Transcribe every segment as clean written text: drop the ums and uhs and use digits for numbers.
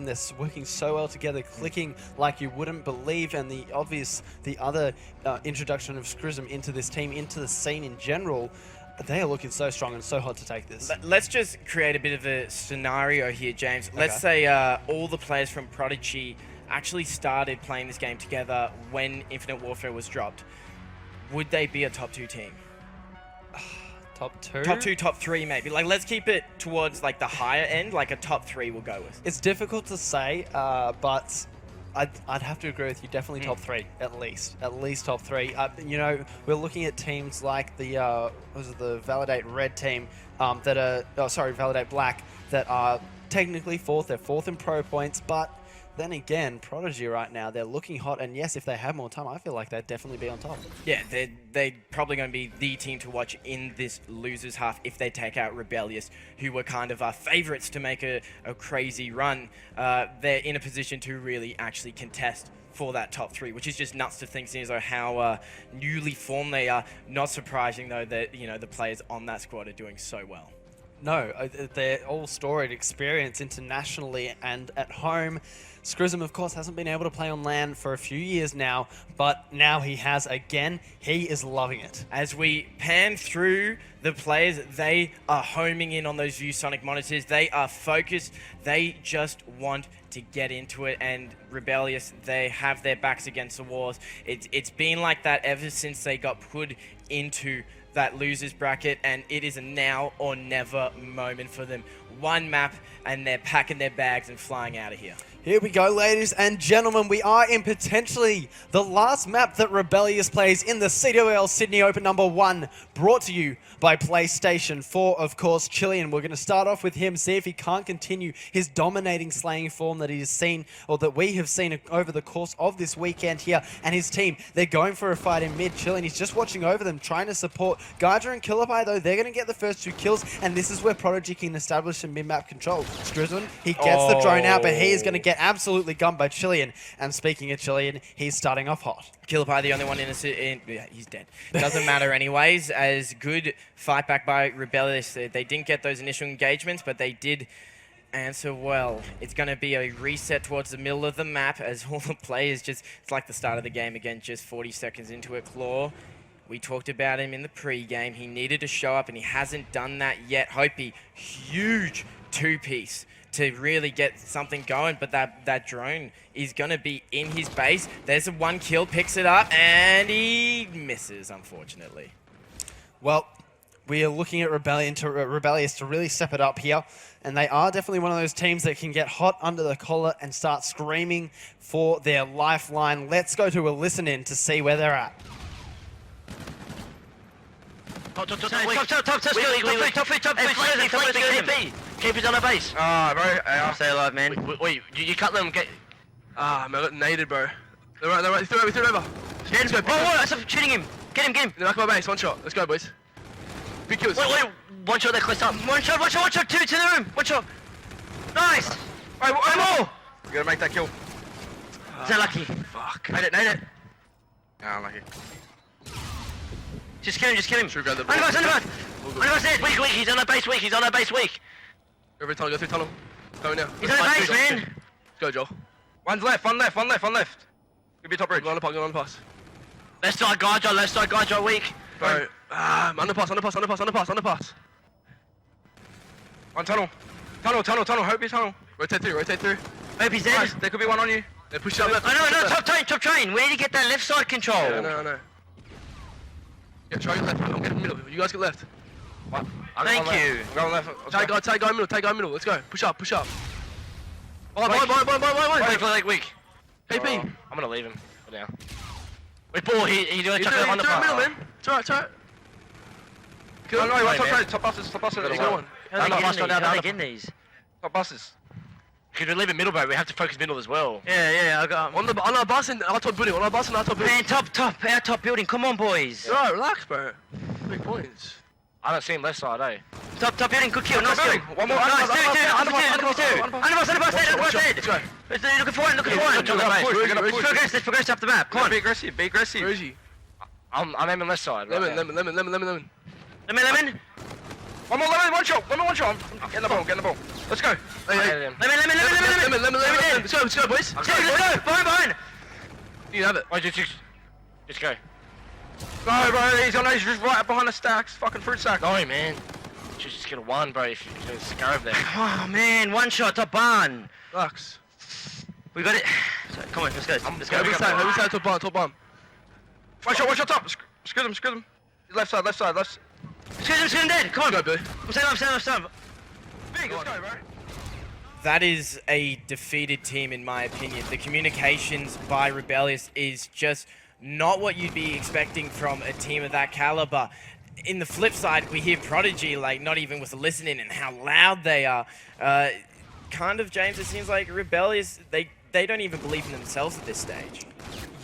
They're working so well together, clicking like you wouldn't believe, and the other introduction of Scrism into this team, into the scene in general, they are looking so strong and so hot to take this. Let's just create a bit of a scenario here, James. Let's say all the players from Prodigy actually started playing this game together when Infinite Warfare was dropped. Would they be a top 2 team? Top 2? Top 2, top 3 maybe. Like, let's keep it towards like the higher end, like a top 3 we'll go with. It's difficult to say, but I'd have to agree with you. Definitely top 3, at least top 3. You know, we're looking at teams like the Validate Red team that are, Validate Black, that are technically 4th. They're 4th in pro points, but then again, Prodigy right now, they're looking hot, and yes, if they have more time, I feel like they'd definitely be on top. Yeah, they're probably going to be the team to watch in this losers half if they take out Rebellious, who were kind of our favorites to make a crazy run. They're in a position to really actually contest for that top 3, which is just nuts to think, seeing as though how newly formed they are. Not surprising though that, you know, the players on that squad are doing so well. No, they're all storied experience internationally and at home. Scrism, of course, hasn't been able to play on LAN for a few years now, but now he has again. He is loving it. As we pan through the players, they are homing in on those ViewSonic monitors. They are focused. They just want to get into it, and Rebellious, they have their backs against the walls. It's been like that ever since they got put into that losers bracket, and it is a now or never moment for them. One map, and they're packing their bags and flying out of here. Here we go, ladies and gentlemen. We are in potentially the last map that Rebellious plays in the CWL Sydney Open #1, brought to you by PlayStation 4, of course, Chilean. We're going to start off with him, see if he can't continue his dominating slaying form that he's seen, or that we have seen over the course of this weekend here. And his team, they're going for a fight in mid. Chilean, he's just watching over them, trying to support Gaja and Killerby, though. They're going to get the first 2 kills, and this is where Prodigy can establish some mid-map control. Scrism, he gets the drone out, but he is going to get absolutely gummed by Chilean. And speaking of Chilean, he's starting off hot. Killerby, the only one yeah, he's dead. Doesn't matter anyways. As good fight back by Rebellious. They didn't get those initial engagements, but they did answer well. It's going to be a reset towards the middle of the map as all the players just, it's like the start of the game again, just 40 seconds into it. Claw, we talked about him in the pre-game. He needed to show up, and he hasn't done that yet. Hopey, huge 2-piece to really get something going, but that drone is going to be in his base. There's a 1 kill, picks it up, and he misses, unfortunately. Well, we are looking at Rebellious to really step it up here, and they are definitely one of those teams that can get hot under the collar and start screaming for their lifeline. Let's go to a listen-in to see where they're at. Top, keep it on our base. Ah, bro. Stay alive, man. Wait, you cut them, get... Ah, man, I got naded, bro. They're right, he threw it over. Let's go. Oh, stop shooting him. Get him. In the back of my base, 1 shot. Let's go, boys. Big kills. Wait, 1 shot, they're close up. 1 shot, 2 to the room. 1 shot. Nice. Right, one more. We gotta make that kill. Is that lucky? Fuck. Nade it. Nah, I'm lucky. Just kill him. Should we grab the ball? Underbox dead. Weak. He's on our base, weak. Go through tunnel. Coming now. He's on our base, man. Let's go, Joel. One left. Could be top bridge. Go on the pass. Left side Gaja, weak. Bro, underpass. One tunnel. Hope you tunnel. Rotate through. Hope he's dead. Nice. There could be one on you. They push up left. No, top train. We need to get that left side control. Yeah, no. Yeah, try get left. I'm getting middle. You guys get left. Thank you. I'm going left. Take guy middle. Let's go. Push up. Bye. Weak. KP. I'm gonna leave him for now. Wait, ball. He doing a chuck on the middle, pass. man. It's alright. Kill him. No, top buses. You got one. How are they getting these? Top buses. Because we leave it middle, bro. We have to focus middle as well. Yeah. I got on our bus and our top building. Man, our top building. Come on, boys. Alright, relax, bro. Big points. I don't see him left side, eh? Top building, good kill, nice kill. One more. Nice, Underpass. Underpass dead. Let's go. Looking forward. Let's progress up the map. Come on. Be aggressive. Where is he? I'm aiming left side. Lemon. Lemon. One more lemon, one shot. I'm getting the ball. Let's go. Lemon. Let's go, boys. Let's go. Behind. You have it. Oh, just go. Go, bro. He's just right behind the stacks. Fucking fruit stack. No, man. Just get a one, bro. If you're gonna scar over there. Oh man, one shot top barn. Sucks. We got it. So, come on, let's go. Let's go. Heavy side, top bomb. Watch out, top. Screw them. Left side. Shoot him dead. Come on. Go, Billy. I'm saying. Big, let's go, bro. That is a defeated team, in my opinion. The communications by Rebellious is just not what you'd be expecting from a team of that caliber. In the flip side, we hear Prodigy, like, not even with the listening and how loud they are. Kind of, James, it seems like Rebellious, they don't even believe in themselves at this stage.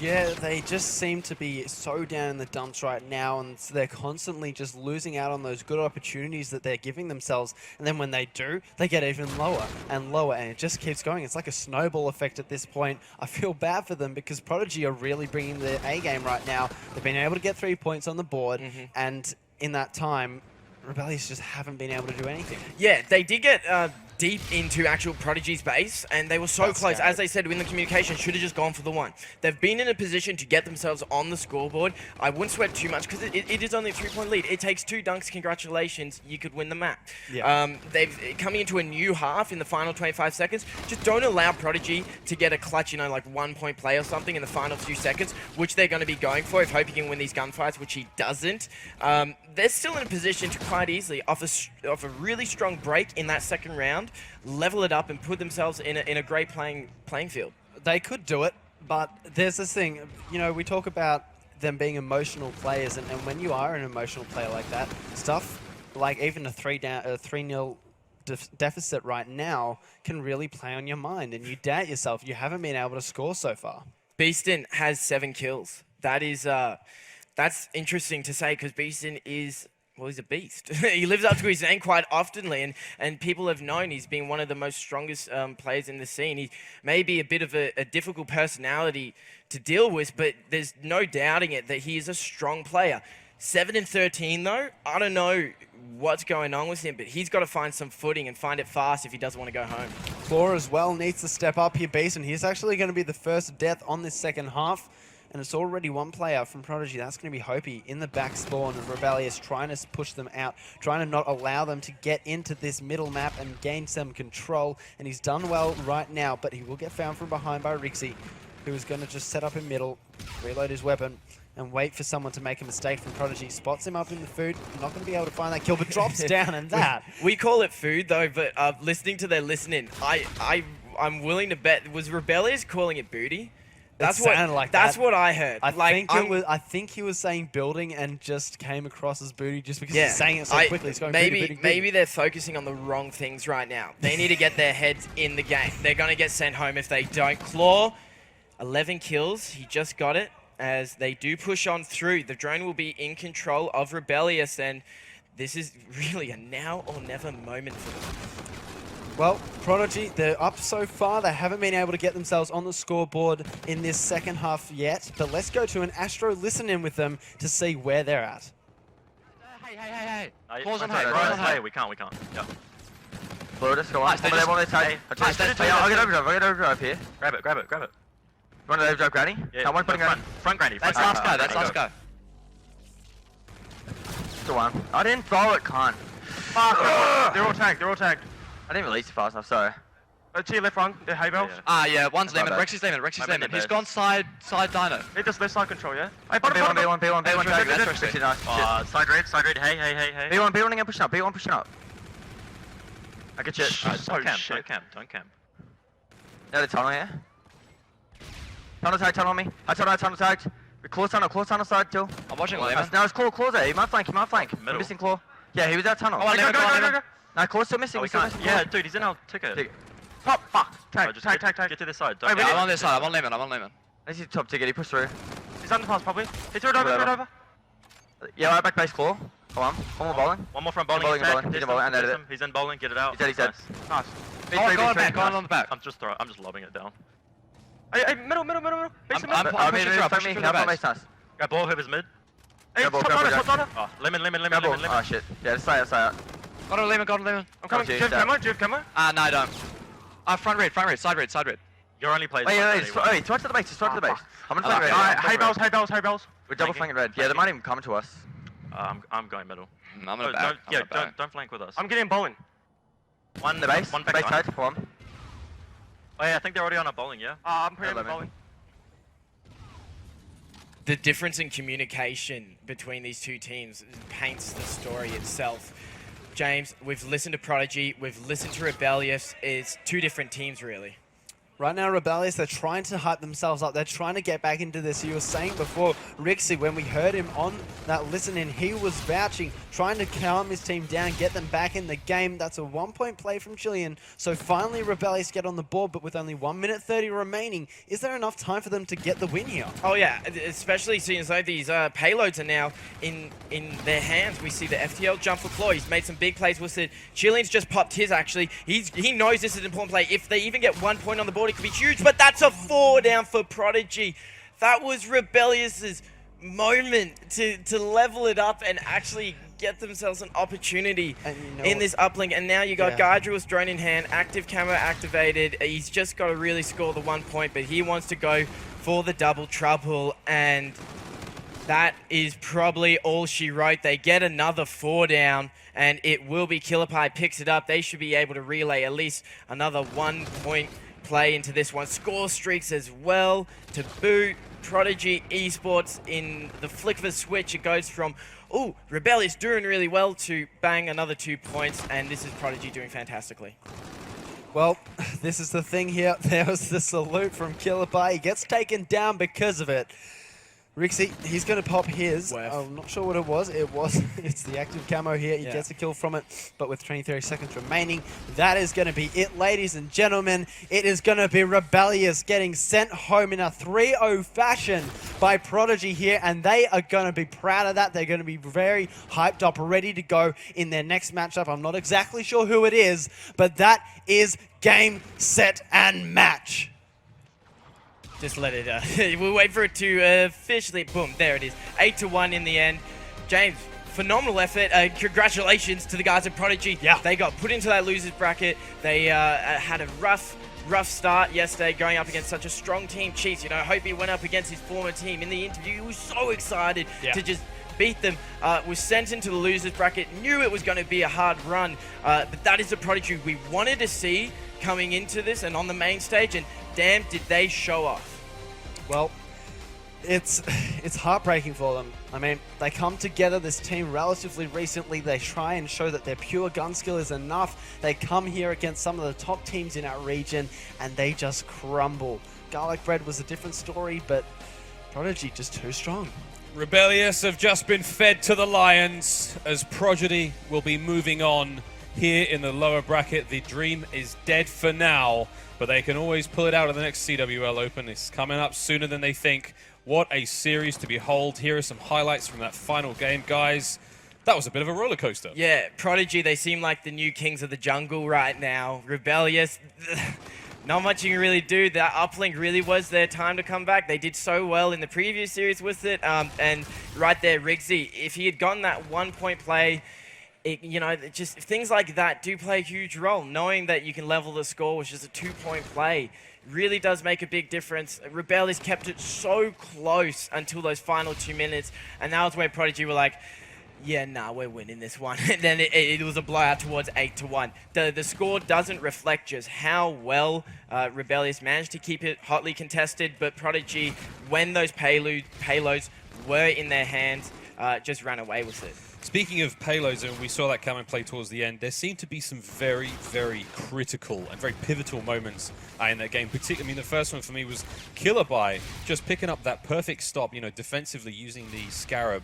Yeah, they just seem to be so down in the dumps right now, and so they're constantly just losing out on those good opportunities that they're giving themselves. And then when they do, they get even lower and lower, and it just keeps going. It's like a snowball effect at this point. I feel bad for them because Prodigy are really bringing their A game right now. They've been able to get 3 points on the board, and in that time, Rebellious just haven't been able to do anything. Yeah, they did get deep into actual Prodigy's base, and they were so That's close. scary. As they said, in the communication, should have just gone for the one. They've been in a position to get themselves on the scoreboard. I wouldn't sweat too much because it is only a 3-point lead. It takes 2 dunks. Congratulations, you could win the map. Yeah. They've coming into a new half in the final 25 seconds. Just don't allow Prodigy to get a clutch, like 1-point play or something in the final few seconds, which they're going to be going for if hope he can win these gunfights, which he doesn't. They're still in a position to quite easily, off a really strong break in that second round, level it up and put themselves in a great playing field. They could do it, but there's this thing, we talk about them being emotional players, and when you are an emotional player like that, stuff like even a 3-0 deficit right now can really play on your mind, and you doubt yourself. You haven't been able to score so far. Beeston has 7 kills. That is, that's interesting to say because Beeston is, well, he's a beast. He lives up to his name quite oftenly, and people have known he's been one of the most strongest players in the scene. He may be a bit of a difficult personality to deal with, but there's no doubting it that he is a strong player. 7-13 though, I don't know what's going on with him, but he's got to find some footing and find it fast if he doesn't want to go home. Claw as well needs to step up here, Beeson. He's actually going to be the first death on this second half. And it's already one player from Prodigy. That's going to be Hopi in the back spawn of Rebellious, trying to push them out, trying to not allow them to get into this middle map and gain some control. And he's done well right now, but he will get found from behind by Rixie, who is going to just set up in middle, reload his weapon, and wait for someone to make a mistake from Prodigy. Spots him up in the food. Not going to be able to find that kill, but drops down, and that. We call it food though, but listening to their listening, I'm willing to bet, was Rebellious calling it booty? That's what I heard. I think he was saying building and just came across as booty just because he's saying it so quickly. It's going maybe they're focusing on the wrong things right now. They need to get their heads in the game. They're going to get sent home if they don't. Claw, 11 kills. He just got it as they do push on through. The drone will be in control of Rebellious, and this is really a now or never moment for them. Well, Prodigy, they're up so far. They haven't been able to get themselves on the scoreboard in this second half yet. But let's go to an Astro listen-in with them to see where they're at. Hey. Pause on hay, pause on hay. We can't. Yep. Blue, let's go on. They just- I'll get overdrive here. Grab it. You want to overdrive Granny? Yeah. No one putting Granny. Front Granny. That's front last Granny. guy, that's last guy. Still one. I didn't throw it, con. Fuck. They're all tagged. I didn't release it fast enough, sorry. To your left front, the hay bales. Yeah, one's That's lemon. not Rexy's lemon. I'm in the He's bed. gone side dino. Hit this left side control, yeah? Hey, B1, tag. That's That's Rexy. nice. Side red, hey. B1 again pushing up, B1 pushing up. I get you. Don't camp. Now the tunnel here. Tunnel on me. I tunnel tagged. We claw tunnel side still. I'm watching lemon. Now it's claw there. He might flank. Middle. I'm missing claw. Yeah, he was out tunnel. Oh, lemon. No, claw's still missing. Oh, we can't. Yeah, dude, he's in our ticket. Pop, fuck. Tag. Get to this side. Wait, Yeah, I'm on this side. I'm on lemon. This is top ticket. He pushed through. He's underpass probably. He threw it over. Yeah, right back base claw. Come on. One more bowling. One more from bowling. Bowling, he's in bowling, and edit it. He's in bowling, get it out. He's dead, he's dead. Nice. Go on the back. I'm just lobbing it down. Hey, middle. Base I'm pushing through the base. Nice. Grab ball, whoever's mid. Hey, Grab ball, top grab diner. Oh, lemon. Oh shit. Yeah, let's stay out. Got a lemon. I'm coming. Do you have camo? No, I don't. Front red, side red. Your only plays. Wait, towards to the base, towards to the base. I'm gonna flank red. Hey bells. We're double flanking red. Yeah, they might even come to us. I'm going middle. I'm gonna back. Don't flank with us. I'm getting bowling. One The base, one base back side, one. Oh yeah, I think they're already on a bowling. Yeah. I'm putting him bowling. The difference in communication between these two teams paints the story itself. James, we've listened to Prodigy, we've listened to Rebellious. It's two different teams, really. Right now, Rebellious, they're trying to hype themselves up. They're trying to get back into this. You were saying before, Rixie, when we heard him on that listen-in, he was vouching, trying to calm his team down, get them back in the game. That's a 1-point play from Chilean. So finally, Rebellious get on the board, but with only 1 minute 30 remaining, is there enough time for them to get the win here? Oh yeah, especially seeing as though these payloads are now in their hands. We see the FTL jump for Claw. He's made some big plays with it. Chilean's just popped his, actually. He knows this is an important play. If they even get 1 point on the board, it could be huge, but that's a 4 down for Prodigy. That was Rebellious's moment to level it up and actually get themselves an opportunity in this uplink. And now you got Guardral's drone in hand, active camera activated. He's just got to really score the 1 point, but he wants to go for the double trouble, and that is probably all she wrote. They get another 4 down, and it will be Killer Pie picks it up. They should be able to relay at least another 1 point play into this one. Score streaks as well to boot. Prodigy Esports, in the flick of a switch, it goes from, ooh, Rebellious doing really well to bang another 2 points, and this is Prodigy doing fantastically. Well, this is the thing here. There was the salute from Killer Pie. He gets taken down because of it. Rixie, he's going to pop his. I'm not sure what it was. It's the active camo here. He gets a kill from it, but with 23 seconds remaining, that is going to be it, ladies and gentlemen. It is going to be Rebellious getting sent home in a 3-0 fashion by Prodigy here, and they are going to be proud of that. They're going to be very hyped up, ready to go in their next matchup. I'm not exactly sure who it is, but that is game, set, and match. Just let it, we'll wait for it to officially, boom, there it is. 8-1 in the end. James, phenomenal effort. Congratulations to the guys at Prodigy. Yeah. They got put into that losers bracket. They had a rough start yesterday going up against such a strong team. Chiefs, I hope he went up against his former team. In the interview, he was so excited to just beat them. Was sent into the losers bracket, knew it was going to be a hard run, but that is the Prodigy we wanted to see coming into this and on the main stage, and damn, did they show off. Well, it's heartbreaking for them. I mean, they come together, this team, relatively recently. They try and show that their pure gun skill is enough. They come here against some of the top teams in our region, and they just crumble. Garlic Bread was a different story, but Prodigy just too strong. Rebellious have just been fed to the Lions, as Prodigy will be moving on here in the lower bracket. The dream is dead for now, but they can always pull it out of the next CWL Open. It's coming up sooner than they think. What a series to behold. Here are some highlights from that final game, guys. That was a bit of a roller coaster. Yeah, Prodigy, they seem like the new kings of the jungle right now. Rebellious, not much you can really do. That uplink really was their time to come back. They did so well in the previous series with it. And right there, Riggsy, if he had gotten that 1 point play, just things like that do play a huge role. Knowing that you can level the score with just a 2 point play really does make a big difference. Rebellious kept it so close until those final 2 minutes, and that was where Prodigy were like, yeah, nah, we're winning this one. And then it was a blowout towards 8-1. The score doesn't reflect just how well Rebellious managed to keep it hotly contested, but Prodigy, when those payloads were in their hands, just ran away with it. Speaking of payloads, and we saw that come and play towards the end, there seemed to be some very, very critical and very pivotal moments in that game. Particularly, I mean, the first one for me was Killer Pie just picking up that perfect stop, defensively using the Scarab.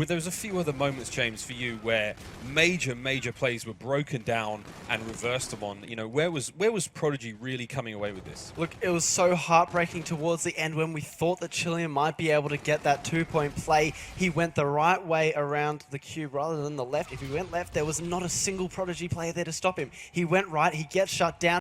There was a few other moments, James, for you where major plays were broken down and reversed them on. Where was Prodigy really coming away with this? Look, it was so heartbreaking towards the end when we thought that Chilean might be able to get that 2 point play. He went the right way around the cube rather than the left. If he went left, there was not a single Prodigy player there to stop him. He went right, he gets shut down.